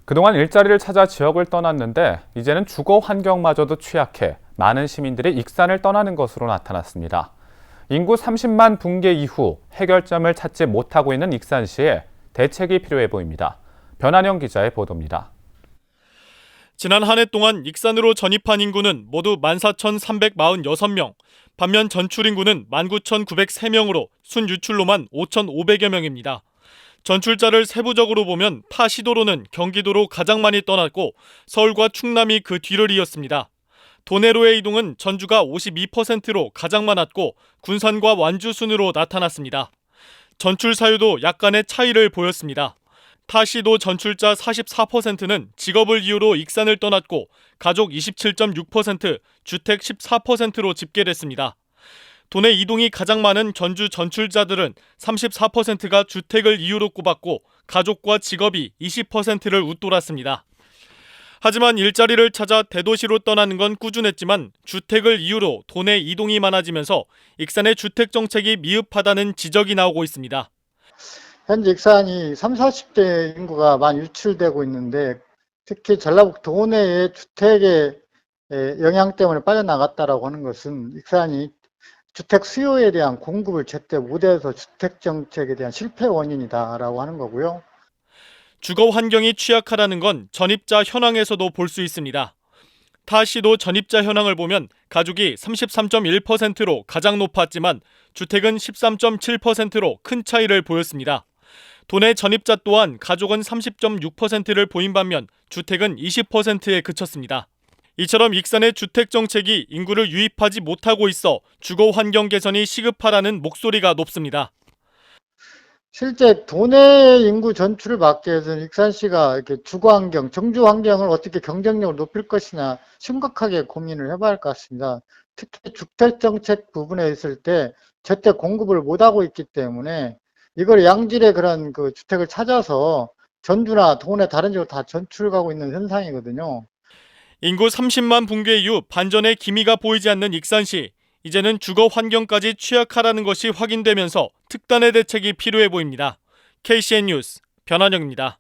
그동안 일자리를 찾아 지역을 떠났는데 이제는 주거 환경마저도 취약해 많은 시민들이 익산을 떠나는 것으로 나타났습니다. 인구 30만 붕괴 이후 해결점을 찾지 못하고 있는 익산시에 대책이 필요해 보입니다. 변한영 기자의 보도입니다. 지난 한 해 동안 익산으로 전입한 인구는 모두 14,346명, 반면 전출 인구는 19,903명으로 순유출로만 5,500여 명입니다. 전출자를 세부적으로 보면 타 시도로는 경기도로 가장 많이 떠났고 서울과 충남이 그 뒤를 이었습니다. 도내로의 이동은 전주가 52%로 가장 많았고 군산과 완주 순으로 나타났습니다. 전출 사유도 약간의 차이를 보였습니다. 타 시도 전출자 44%는 직업을 이유로 익산을 떠났고 가족 27.6%, 주택 14%로 집계됐습니다. 도내 이동이 가장 많은 전주 전출자들은 34%가 주택을 이유로 꼽았고 가족과 직업이 20%를 웃돌았습니다. 하지만 일자리를 찾아 대도시로 떠나는 건 꾸준했지만 주택을 이유로 도내 이동이 많아지면서 익산의 주택 정책이 미흡하다는 지적이 나오고 있습니다. 현재 익산이 30, 40대 인구가 많이 유출되고 있는데 특히 전라북도 도내의 주택의 영향 때문에 빠져나갔다라고 하는 것은 익산이 주택 수요에 대한 공급을 제때 못해서 주택 정책에 대한 실패 원인이다라고 하는 거고요. 주거 환경이 취약하다는 건 전입자 현황에서도 볼 수 있습니다. 타 시도 전입자 현황을 보면 가족이 33.1%로 가장 높았지만 주택은 13.7%로 큰 차이를 보였습니다. 도내 전입자 또한 가족은 30.6%를 보인 반면 주택은 20%에 그쳤습니다. 이처럼 익산의 주택 정책이 인구를 유입하지 못하고 있어 주거 환경 개선이 시급하다는 목소리가 높습니다. 실제 도내 인구 전출을 막기 위해서는 익산시가 이렇게 주거 환경, 정주 환경을 어떻게 경쟁력을 높일 것이냐 심각하게 고민을 해봐야 할 것 같습니다. 특히 주택 정책 부분에 있을 때 제때 공급을 못하고 있기 때문에 이걸 양질의 그런 그 주택을 찾아서 전주나 도내 다른 지역으로 다 전출 가고 있는 현상이거든요. 인구 30만 붕괴 이후 반전의 기미가 보이지 않는 익산시. 이제는 주거 환경까지 취약하다는 것이 확인되면서 특단의 대책이 필요해 보입니다. KCN 뉴스 변한영입니다.